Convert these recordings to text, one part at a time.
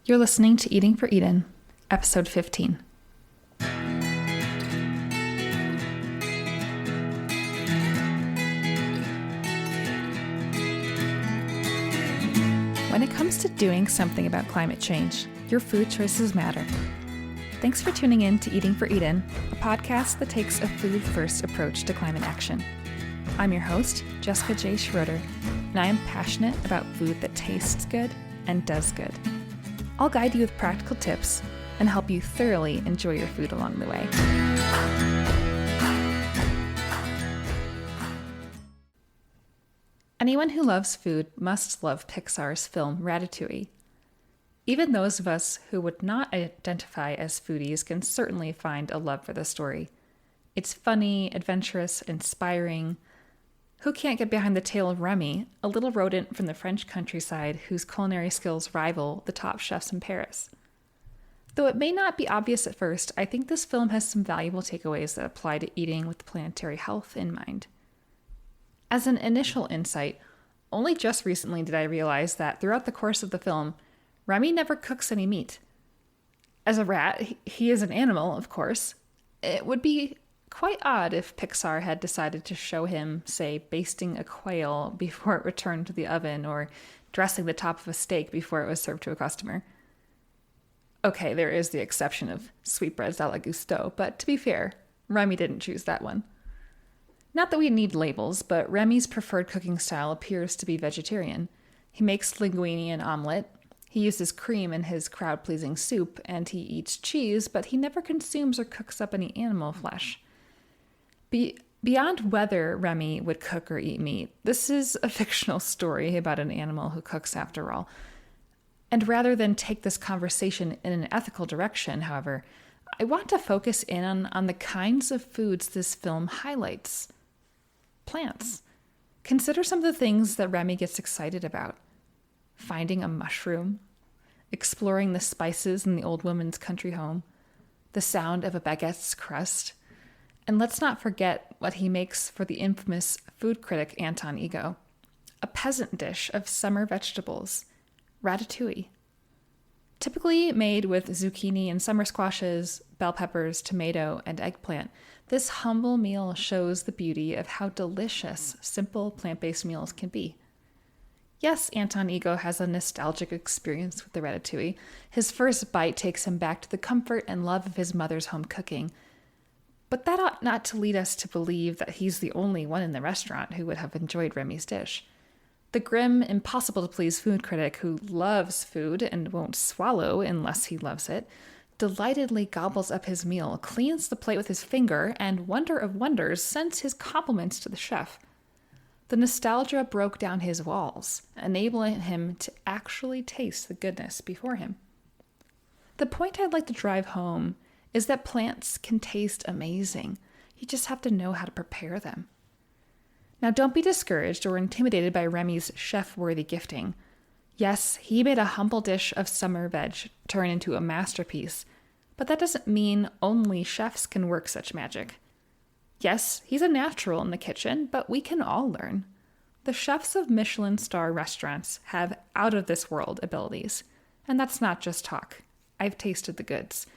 You're listening to Eating for Eden, episode 15. When it comes to doing something about climate change, your food choices matter. Thanks for tuning in to Eating for Eden, a podcast that takes a food-first approach to climate action. I'm your host, Jessica J. Schroeder, and I am passionate about food that tastes good and does good. I'll guide you with practical tips and help you thoroughly enjoy your food along the way. Anyone who loves food must love Pixar's film Ratatouille. Even those of us who would not identify as foodies can certainly find a love for the story. It's funny, adventurous, inspiring. Who can't get behind the tale of Remy, a little rodent from the French countryside whose culinary skills rival the top chefs in Paris? Though it may not be obvious at first, I think this film has some valuable takeaways that apply to eating with planetary health in mind. As an initial insight, only just recently did I realize that throughout the course of the film, Remy never cooks any meat. As a rat, he is an animal, of course. It would be quite odd if Pixar had decided to show him, say, basting a quail before it returned to the oven or dressing the top of a steak before it was served to a customer. Okay, there is the exception of sweetbreads a la Gusto, but to be fair, Remy didn't choose that one. Not that we need labels, but Remy's preferred cooking style appears to be vegetarian. He makes linguine and omelet. He uses cream in his crowd-pleasing soup, and he eats cheese, but he never consumes or cooks up any animal flesh. Beyond whether Remy would cook or eat meat, this is a fictional story about an animal who cooks after all. And rather than take this conversation in an ethical direction, however, I want to focus in on the kinds of foods this film highlights. Plants. Consider some of the things that Remy gets excited about. Finding a mushroom, exploring the spices in the old woman's country home, the sound of a baguette's crust, and let's not forget what he makes for the infamous food critic Anton Ego, a peasant dish of summer vegetables, ratatouille. Typically made with zucchini and summer squashes, bell peppers, tomato, and eggplant, this humble meal shows the beauty of how delicious simple plant-based meals can be. Yes, Anton Ego has a nostalgic experience with the ratatouille. His first bite takes him back to the comfort and love of his mother's home cooking. But that ought not to lead us to believe that he's the only one in the restaurant who would have enjoyed Remy's dish. The grim, impossible-to-please food critic who loves food and won't swallow unless he loves it, delightedly gobbles up his meal, cleans the plate with his finger, and, wonder of wonders, sends his compliments to the chef. The nostalgia broke down his walls, enabling him to actually taste the goodness before him. The point I'd like to drive home is that plants can taste amazing. You just have to know how to prepare them. Now, don't be discouraged or intimidated by Remy's chef-worthy gifting. Yes, he made a humble dish of summer veg turn into a masterpiece, but that doesn't mean only chefs can work such magic. Yes, he's a natural in the kitchen, but we can all learn. The chefs of Michelin star restaurants have out-of-this-world abilities, and that's not just talk. I've tasted the goods.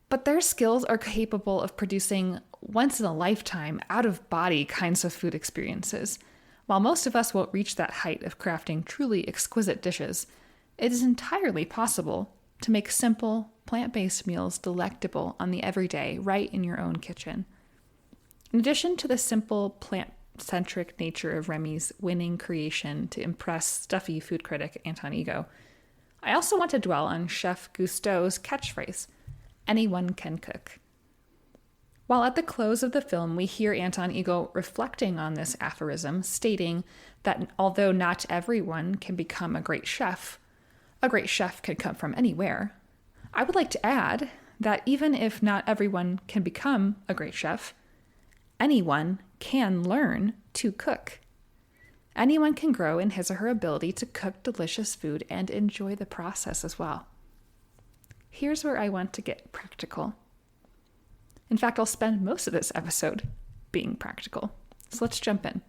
But their skills are capable of producing once-in-a-lifetime, out-of-body kinds of food experiences. While most of us won't reach that height of crafting truly exquisite dishes, it is entirely possible to make simple, plant-based meals delectable on the everyday, right in your own kitchen. In addition to the simple, plant-centric nature of Remy's winning creation to impress stuffy food critic Anton Ego, I also want to dwell on Chef Gusteau's catchphrase, "Anyone can cook." While at the close of the film, we hear Anton Ego reflecting on this aphorism, stating that although not everyone can become a great chef can come from anywhere. I would like to add that even if not everyone can become a great chef, anyone can learn to cook. Anyone can grow in his or her ability to cook delicious food and enjoy the process as well. Here's where I want to get practical. In fact, I'll spend most of this episode being practical. So let's jump in.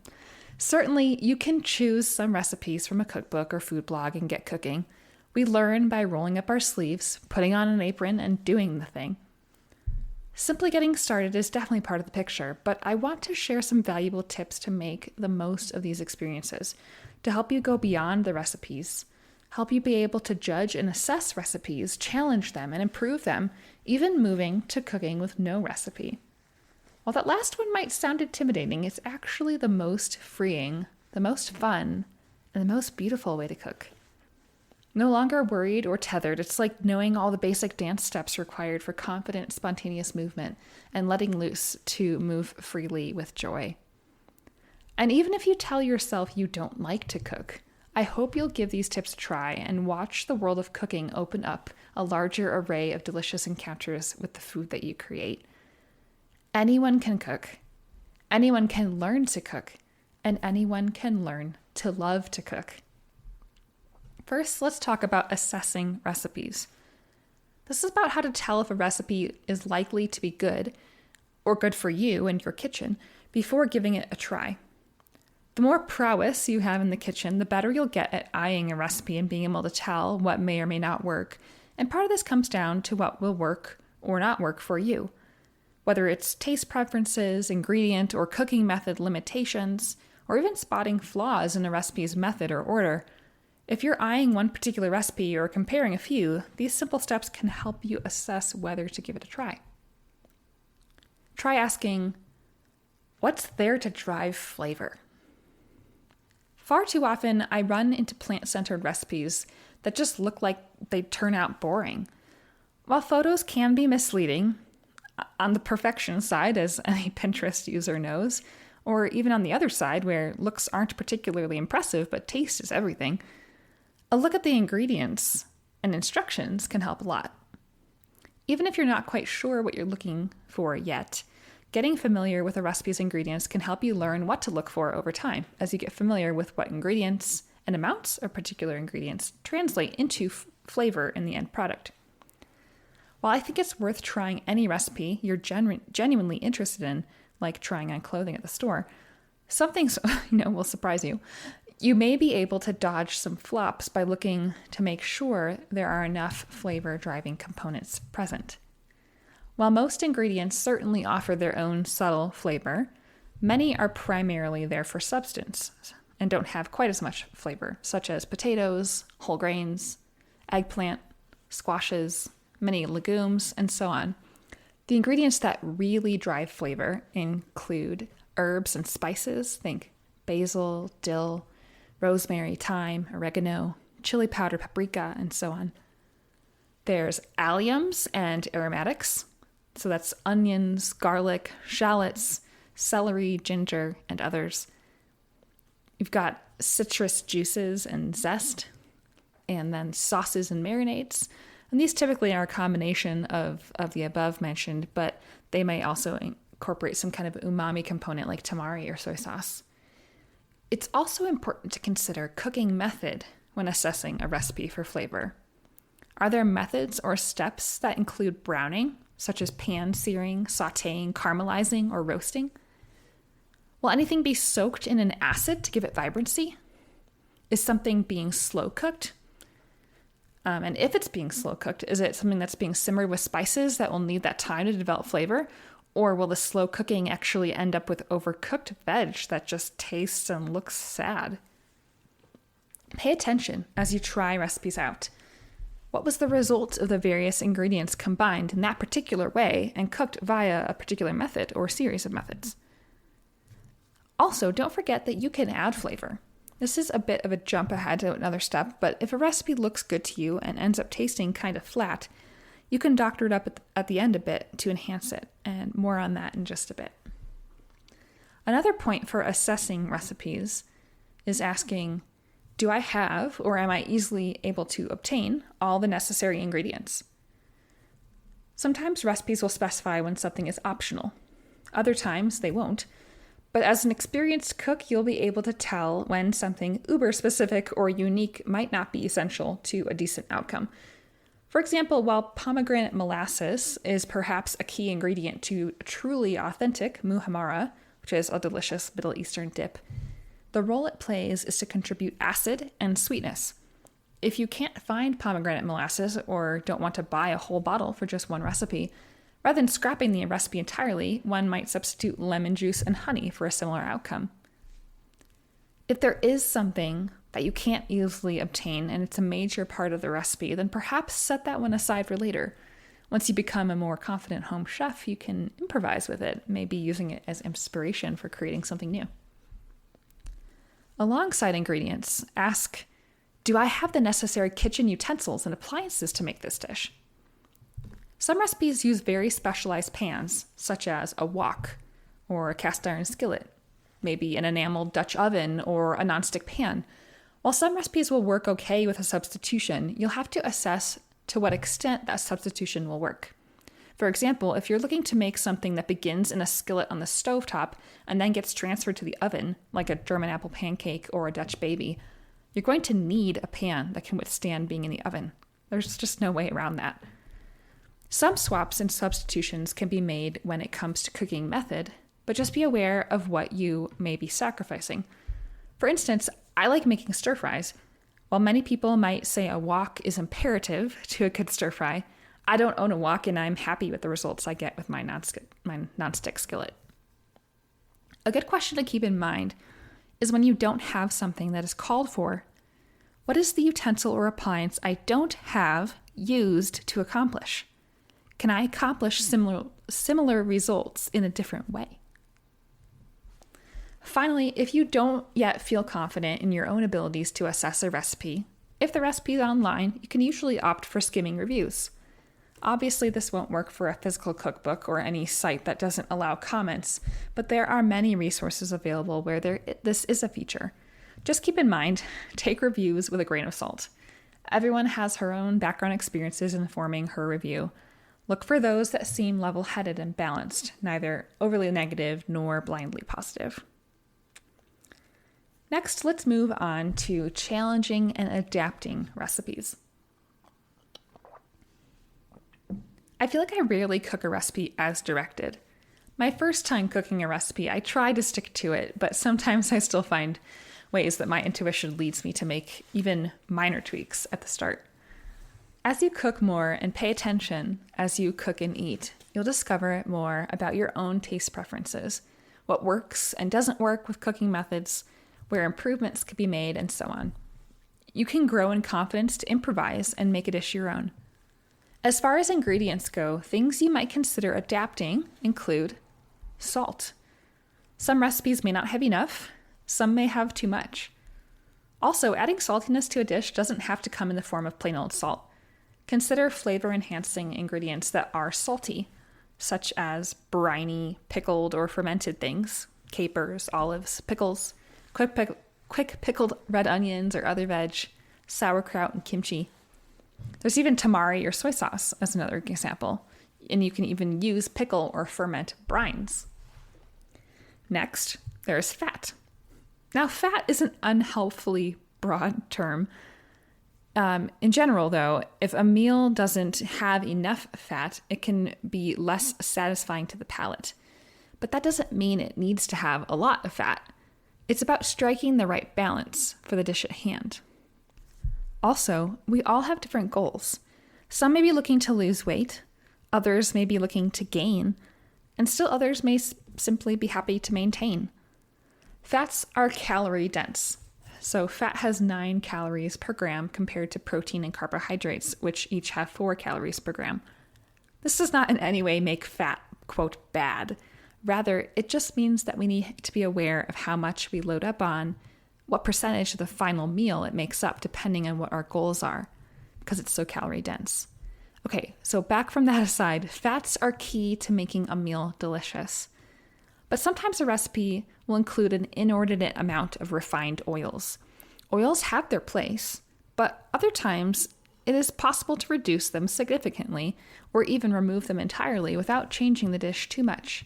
Certainly, you can choose some recipes from a cookbook or food blog and get cooking. We learn by rolling up our sleeves, putting on an apron, and doing the thing. Simply getting started is definitely part of the picture, but I want to share some valuable tips to make the most of these experiences, to help you go beyond the recipes, help you be able to judge and assess recipes, challenge them, and improve them, even moving to cooking with no recipe. While that last one might sound intimidating, it's actually the most freeing, the most fun, and the most beautiful way to cook. No longer worried or tethered, it's like knowing all the basic dance steps required for confident, spontaneous movement and letting loose to move freely with joy. And even if you tell yourself you don't like to cook, I hope you'll give these tips a try and watch the world of cooking open up a larger array of delicious encounters with the food that you create. Anyone can cook, anyone can learn to cook, and anyone can learn to love to cook. First, let's talk about assessing recipes. This is about how to tell if a recipe is likely to be good or good for you and your kitchen before giving it a try. The more prowess you have in the kitchen, the better you'll get at eyeing a recipe and being able to tell what may or may not work. And part of this comes down to what will work or not work for you. Whether it's taste preferences, ingredient or cooking method limitations, or even spotting flaws in a recipe's method or order. If you're eyeing one particular recipe or comparing a few, these simple steps can help you assess whether to give it a try. Try asking, what's there to drive flavor? Far too often, I run into plant-centered recipes that just look like they turn out boring. While photos can be misleading, on the perfection side, as any Pinterest user knows, or even on the other side where looks aren't particularly impressive but taste is everything, a look at the ingredients and instructions can help a lot. Even if you're not quite sure what you're looking for yet, getting familiar with a recipe's ingredients can help you learn what to look for over time as you get familiar with what ingredients and amounts of particular ingredients translate into flavor in the end product. While I think it's worth trying any recipe you're genuinely interested in, like trying on clothing at the store, some things will surprise you. You may be able to dodge some flops by looking to make sure there are enough flavor-driving components present. While most ingredients certainly offer their own subtle flavor, many are primarily there for substance and don't have quite as much flavor, such as potatoes, whole grains, eggplant, squashes, many legumes, and so on. The ingredients that really drive flavor include herbs and spices, think basil, dill, rosemary, thyme, oregano, chili powder, paprika, and so on. There's alliums and aromatics, so that's onions, garlic, shallots, celery, ginger, and others. You've got citrus juices and zest, and then sauces and marinades. And these typically are a combination of the above mentioned, but they may also incorporate some kind of umami component like tamari or soy sauce. It's also important to consider cooking method when assessing a recipe for flavor. Are there methods or steps that include browning, such as pan searing, sautéing, caramelizing, or roasting? Will anything be soaked in an acid to give it vibrancy? Is something being slow cooked? And if it's being slow cooked, is it something that's being simmered with spices that will need that time to develop flavor? Or will the slow cooking actually end up with overcooked veg that just tastes and looks sad? Pay attention as you try recipes out. What was the result of the various ingredients combined in that particular way and cooked via a particular method or series of methods? Also, don't forget that you can add flavor. This is a bit of a jump ahead to another step, but if a recipe looks good to you and ends up tasting kind of flat, you can doctor it up at the end a bit to enhance it, and more on that in just a bit. Another point for assessing recipes is asking, do I have or am I easily able to obtain all the necessary ingredients? Sometimes recipes will specify when something is optional. Other times they won't. But as an experienced cook, you'll be able to tell when something uber-specific or unique might not be essential to a decent outcome. For example, while pomegranate molasses is perhaps a key ingredient to truly authentic muhammara, which is a delicious Middle Eastern dip, the role it plays is to contribute acid and sweetness. If you can't find pomegranate molasses or don't want to buy a whole bottle for just one recipe, rather than scrapping the recipe entirely, one might substitute lemon juice and honey for a similar outcome. If there is something that you can't easily obtain and it's a major part of the recipe, then perhaps set that one aside for later. Once you become a more confident home chef, you can improvise with it, maybe using it as inspiration for creating something new. Alongside ingredients, ask, do I have the necessary kitchen utensils and appliances to make this dish? Some recipes use very specialized pans, such as a wok or a cast iron skillet, maybe an enameled Dutch oven or a nonstick pan. While some recipes will work okay with a substitution, you'll have to assess to what extent that substitution will work. For example, if you're looking to make something that begins in a skillet on the stovetop and then gets transferred to the oven, like a German apple pancake or a Dutch baby, you're going to need a pan that can withstand being in the oven. There's just no way around that. Some swaps and substitutions can be made when it comes to cooking method, but just be aware of what you may be sacrificing. For instance, I like making stir fries. While many people might say a wok is imperative to a good stir fry, I don't own a wok and I'm happy with the results I get with my nonstick skillet. A good question to keep in mind is when you don't have something that is called for, what is the utensil or appliance I don't have used to accomplish? Can I accomplish similar results in a different way? Finally, if you don't yet feel confident in your own abilities to assess a recipe, if the recipe is online, you can usually opt for skimming reviews. Obviously, this won't work for a physical cookbook or any site that doesn't allow comments, but there are many resources available where this is a feature. Just keep in mind, take reviews with a grain of salt. Everyone has her own background experiences informing her review. Look for those that seem level-headed and balanced, neither overly negative nor blindly positive. Next, let's move on to challenging and adapting recipes. I feel like I rarely cook a recipe as directed. My first time cooking a recipe, I try to stick to it, but sometimes I still find ways that my intuition leads me to make even minor tweaks at the start. As you cook more and pay attention as you cook and eat, you'll discover more about your own taste preferences, what works and doesn't work with cooking methods, where improvements could be made, and so on. You can grow in confidence to improvise and make a dish your own. As far as ingredients go, things you might consider adapting include salt. Some recipes may not have enough, some may have too much. Also, adding saltiness to a dish doesn't have to come in the form of plain old salt. Consider flavor-enhancing ingredients that are salty, such as briny, pickled, or fermented things, capers, olives, pickles, quick pickled red onions or other veg, sauerkraut, and kimchi. There's even tamari or soy sauce as another example, and you can even use pickle or ferment brines. Next, there's fat. Now, fat is an unhelpfully broad term. In general, though, if a meal doesn't have enough fat, it can be less satisfying to the palate. But that doesn't mean it needs to have a lot of fat. It's about striking the right balance for the dish at hand. Also, we all have different goals. Some may be looking to lose weight, others may be looking to gain, and still others may simply be happy to maintain. Fats are calorie dense, so fat has 9 calories per gram compared to protein and carbohydrates, which each have 4 calories per gram. This does not in any way make fat, quote, bad. Rather, it just means that we need to be aware of how much we load up on, what percentage of the final meal it makes up depending on what our goals are, because it's so calorie dense. Okay, so back from that aside, fats are key to making a meal delicious. But sometimes a recipe will include an inordinate amount of refined oils. Oils have their place, but other times it is possible to reduce them significantly or even remove them entirely without changing the dish too much.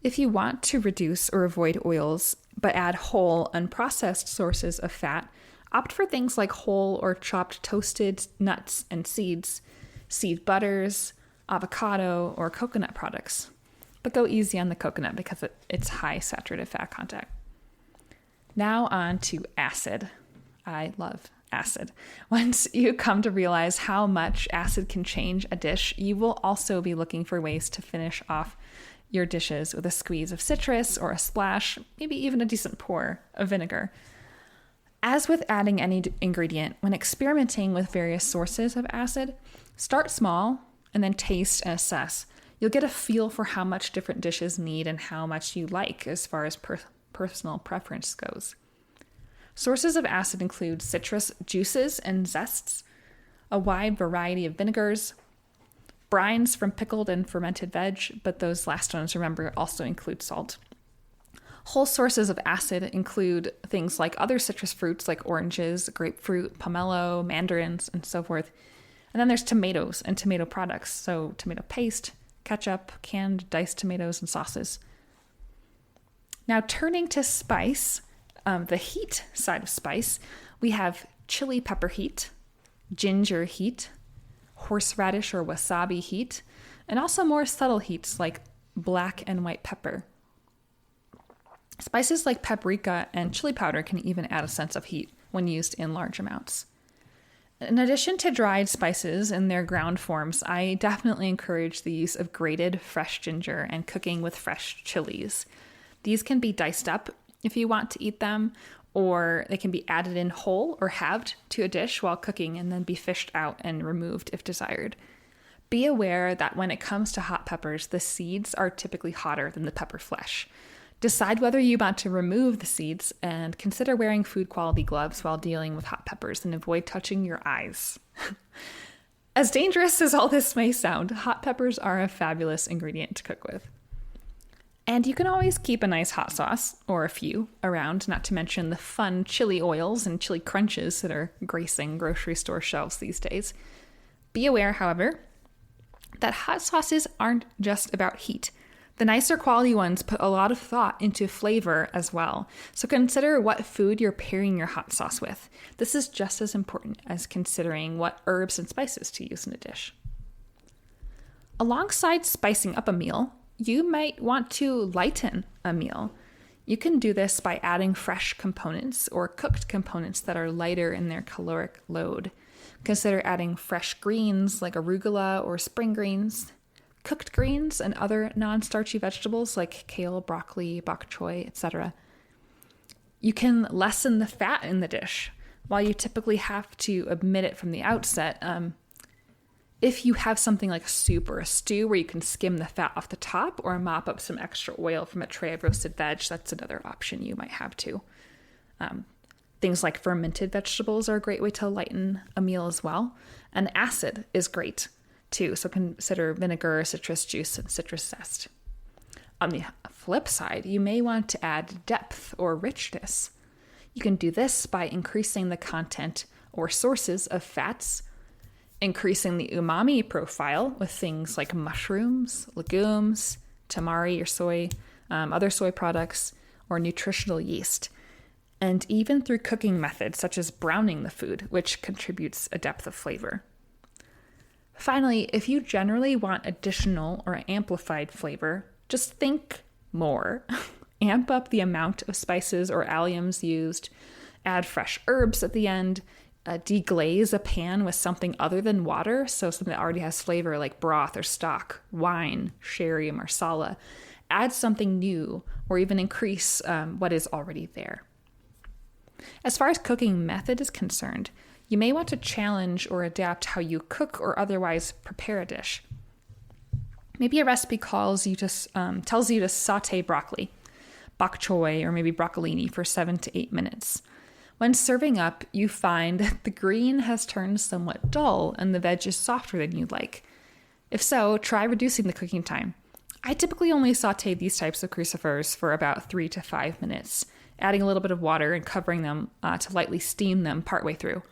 If you want to reduce or avoid oils, but add whole, unprocessed sources of fat, opt for things like whole or chopped toasted nuts and seeds, seed butters, avocado, or coconut products. But go easy on the coconut because it's high saturated fat content. Now on to acid. I love acid. Once you come to realize how much acid can change a dish, you will also be looking for ways to finish off your dishes with a squeeze of citrus or a splash, maybe even a decent pour of vinegar. As with adding any ingredient, when experimenting with various sources of acid, start small and then taste and assess. You'll get a feel for how much different dishes need and how much you like as far as personal preference goes. Sources of acid include citrus juices and zests, a wide variety of vinegars, brines from pickled and fermented veg, but those last ones, remember, also include salt. Whole sources of acid include things like other citrus fruits like oranges, grapefruit, pomelo, mandarins, and so forth. And then there's tomatoes and tomato products, so tomato paste, ketchup, canned diced tomatoes, and sauces. Now turning to spice, the heat side of spice, we have chili pepper heat, ginger heat, horseradish or wasabi heat, and also more subtle heats like black and white pepper. Spices like paprika and chili powder can even add a sense of heat when used in large amounts. In addition to dried spices in their ground forms, I definitely encourage the use of grated fresh ginger and cooking with fresh chilies. These can be diced up if you want to eat them, or they can be added in whole or halved to a dish while cooking and then be fished out and removed if desired. Be aware that when it comes to hot peppers, the seeds are typically hotter than the pepper flesh. Decide whether you want to remove the seeds and consider wearing food quality gloves while dealing with hot peppers and avoid touching your eyes. As dangerous as all this may sound, hot peppers are a fabulous ingredient to cook with. And you can always keep a nice hot sauce, or a few, around, not to mention the fun chili oils and chili crunches that are gracing grocery store shelves these days. Be aware, however, that hot sauces aren't just about heat. The nicer quality ones put a lot of thought into flavor as well. So consider what food you're pairing your hot sauce with. This is just as important as considering what herbs and spices to use in a dish. Alongside spicing up a meal, you might want to lighten a meal. You can do this by adding fresh components or cooked components that are lighter in their caloric load. Consider adding fresh greens like arugula or spring greens, cooked greens, and other non-starchy vegetables like kale, broccoli, bok choy, etc. You can lessen the fat in the dish. While you typically have to omit it from the outset, if you have something like a soup or a stew where you can skim the fat off the top or mop up some extra oil from a tray of roasted veg, that's another option you might have too. Things like fermented vegetables are a great way to lighten a meal as well. And acid is great too, so consider vinegar, citrus juice, and citrus zest. On the flip side, you may want to add depth or richness. You can do this by increasing the content or sources of fats, increasing the umami profile with things like mushrooms, legumes, tamari or soy, other soy products, or nutritional yeast, and even through cooking methods such as browning the food, which contributes a depth of flavor. Finally, if you generally want additional or amplified flavor, just think more. Amp up the amount of spices or alliums used, add fresh herbs at the end, deglaze a pan with something other than water, so something that already has flavor like broth or stock, wine, sherry, marsala. Add something new or even increase what is already there. As far as cooking method is concerned, you may want to challenge or adapt how you cook or otherwise prepare a dish. Maybe a recipe tells you to saute broccoli, bok choy, or maybe broccolini for 7 to 8 minutes. When serving up, you find that the green has turned somewhat dull and the veg is softer than you'd like. If so, try reducing the cooking time. I typically only saute these types of crucifers for about 3 to 5 minutes, adding a little bit of water and covering them to lightly steam them partway through.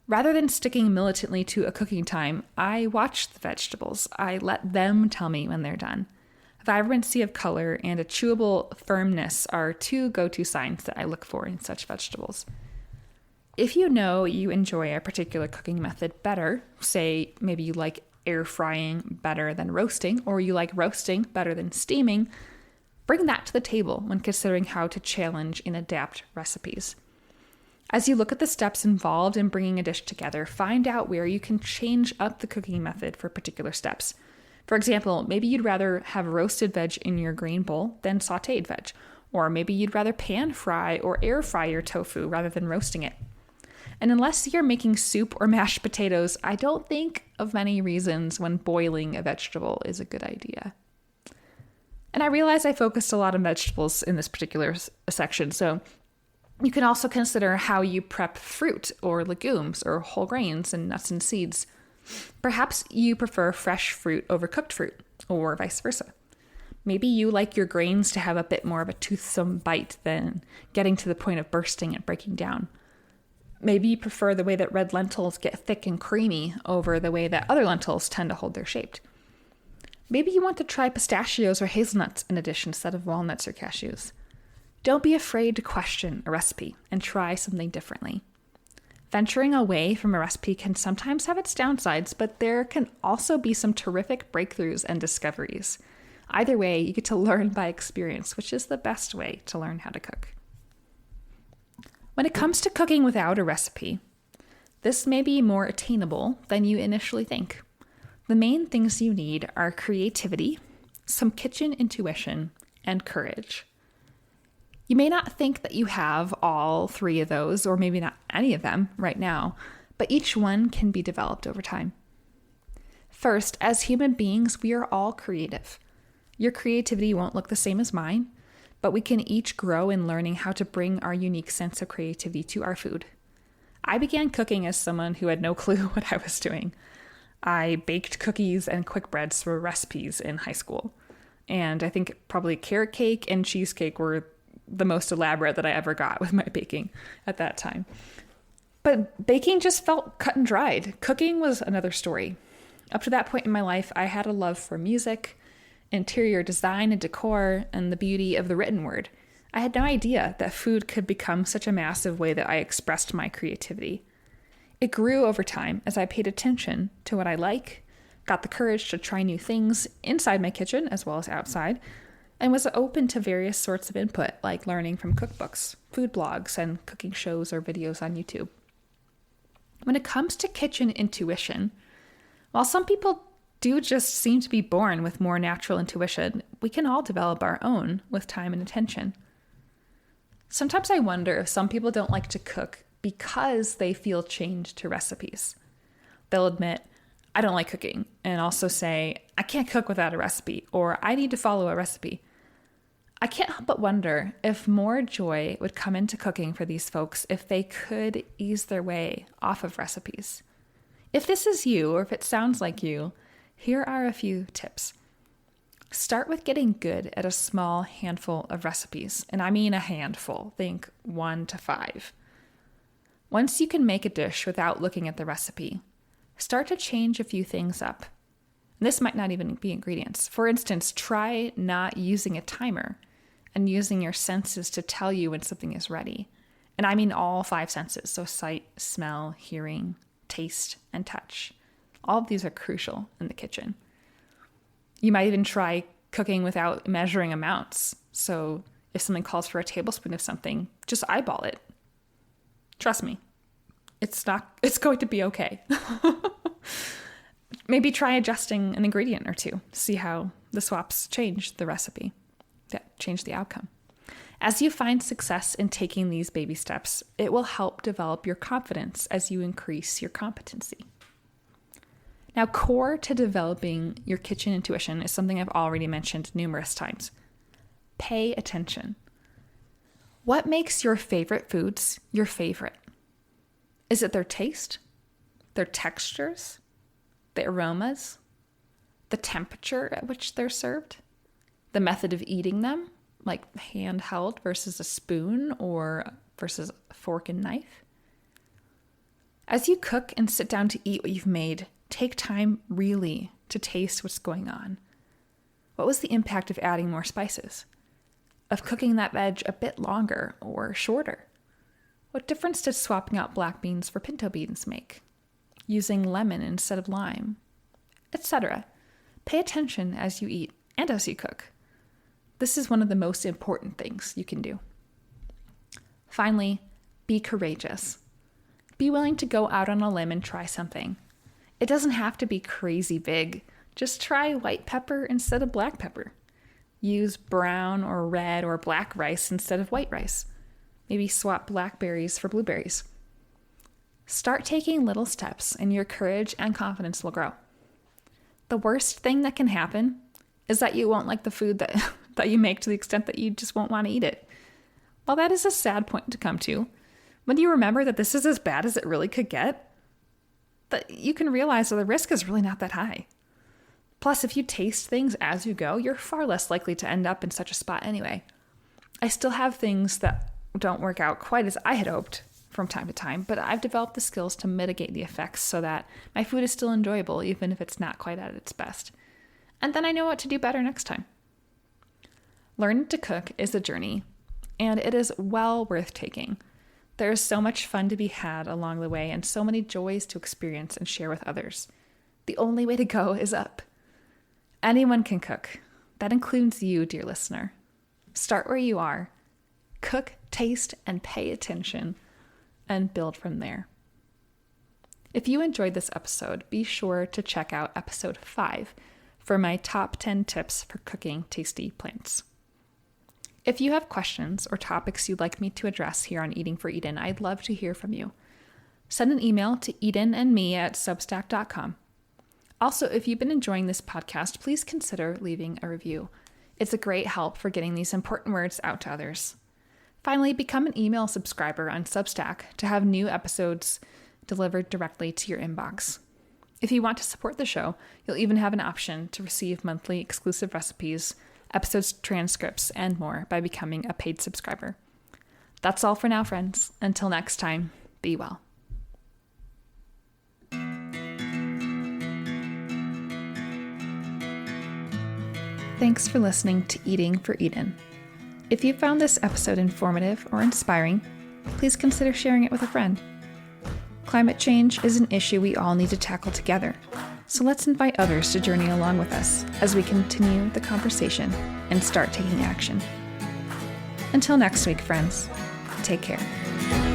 Rather than sticking militantly to a cooking time, I watch the vegetables. I let them tell me when they're done. Vibrancy of color and a chewable firmness are two go-to signs that I look for in such vegetables. If you know you enjoy a particular cooking method better, say maybe you like air frying better than roasting, or you like roasting better than steaming, bring that to the table when considering how to challenge and adapt recipes. As you look at the steps involved in bringing a dish together, find out where you can change up the cooking method for particular steps. For example, maybe you'd rather have roasted veg in your grain bowl than sauteed veg. Or maybe you'd rather pan fry or air fry your tofu rather than roasting it. And unless you're making soup or mashed potatoes, I don't think of many reasons when boiling a vegetable is a good idea. And I realize I focused a lot on vegetables in this particular section, so you can also consider how you prep fruit or legumes or whole grains and nuts and seeds. Perhaps you prefer fresh fruit over cooked fruit, or vice versa. Maybe you like your grains to have a bit more of a toothsome bite than getting to the point of bursting and breaking down. Maybe you prefer the way that red lentils get thick and creamy over the way that other lentils tend to hold their shape. Maybe you want to try pistachios or hazelnuts in a dish instead of walnuts or cashews. Don't be afraid to question a recipe and try something differently. Venturing away from a recipe can sometimes have its downsides, but there can also be some terrific breakthroughs and discoveries. Either way, you get to learn by experience, which is the best way to learn how to cook. When it comes to cooking without a recipe, this may be more attainable than you initially think. The main things you need are creativity, some kitchen intuition, and courage. You may not think that you have all three of those, or maybe not any of them right now, but each one can be developed over time. First, as human beings, we are all creative. Your creativity won't look the same as mine, but we can each grow in learning how to bring our unique sense of creativity to our food. I began cooking as someone who had no clue what I was doing. I baked cookies and quick breads for recipes in high school. And I think probably carrot cake and cheesecake were the most elaborate that I ever got with my baking at that time. But baking just felt cut and dried. Cooking was another story. Up to that point in my life, I had a love for music, interior design and decor, and the beauty of the written word. I had no idea that food could become such a massive way that I expressed my creativity. It grew over time as I paid attention to what I like, got the courage to try new things inside my kitchen as well as outside, and was open to various sorts of input like learning from cookbooks, food blogs, and cooking shows or videos on YouTube. When it comes to kitchen intuition, while some people do just seem to be born with more natural intuition, we can all develop our own with time and attention. Sometimes I wonder if some people don't like to cook because they feel chained to recipes. They'll admit, I don't like cooking, and also say, I can't cook without a recipe, or I need to follow a recipe. I can't help but wonder if more joy would come into cooking for these folks if they could ease their way off of recipes. If this is you, or if it sounds like you, here are a few tips. Start with getting good at a small handful of recipes, and I mean a handful, think 1 to 5. Once you can make a dish without looking at the recipe, start to change a few things up. And this might not even be ingredients. For instance, try not using a timer and using your senses to tell you when something is ready. And I mean all 5 senses, so sight, smell, hearing, taste, and touch. All of these are crucial in the kitchen. You might even try cooking without measuring amounts. So if something calls for a tablespoon of something, just eyeball it. Trust me, it's going to be okay. Maybe try adjusting an ingredient or two. See how the swaps change the recipe, change the outcome. As you find success in taking these baby steps, it will help develop your confidence as you increase your competency. Now, core to developing your kitchen intuition is something I've already mentioned numerous times. Pay attention. What makes your favorite foods your favorite? Is it their taste, their textures, the aromas, the temperature at which they're served, the method of eating them, like handheld versus a spoon or versus a fork and knife? As you cook and sit down to eat what you've made, take time really to taste what's going on. What was the impact of adding more spices? Of cooking that veg a bit longer or shorter? What difference did swapping out black beans for pinto beans make? Using lemon instead of lime? Etc. Pay attention as you eat and as you cook. This is one of the most important things you can do. Finally, Be courageous. Be willing to go out on a limb and try something. It doesn't have to be crazy big. Just try white pepper instead of black pepper. Use brown or red or black rice instead of white rice. Maybe swap blackberries for blueberries. Start taking little steps and your courage and confidence will grow. The worst thing that can happen is that you won't like the food that you make to the extent that you just won't want to eat it. While that is a sad point to come to, when you remember that this is as bad as it really could get, that you can realize that the risk is really not that high. Plus, if you taste things as you go, you're far less likely to end up in such a spot anyway. I still have things that don't work out quite as I had hoped from time to time, but I've developed the skills to mitigate the effects so that my food is still enjoyable even if it's not quite at its best. And then I know what to do better next time. Learning to cook is a journey, and it is well worth taking. There is so much fun to be had along the way and so many joys to experience and share with others. The only way to go is up. Anyone can cook. That includes you, dear listener. Start where you are. Cook, taste, and pay attention, and build from there. If you enjoyed this episode, be sure to check out episode 5 for my top 10 tips for cooking tasty plants. If you have questions or topics you'd like me to address here on Eating for Eden, I'd love to hear from you. Send an email to edenandme@substack.com. Also, if you've been enjoying this podcast, please consider leaving a review. It's a great help for getting these important words out to others. Finally, become an email subscriber on Substack to have new episodes delivered directly to your inbox. If you want to support the show, you'll even have an option to receive monthly exclusive recipes, episodes, transcripts, and more by becoming a paid subscriber. That's all for now, friends. Until next time, be well. Thanks for listening to Eating for Eden. If you found this episode informative or inspiring, please consider sharing it with a friend. Climate change is an issue we all need to tackle together, so let's invite others to journey along with us as we continue the conversation and start taking action. Until next week, friends, take care.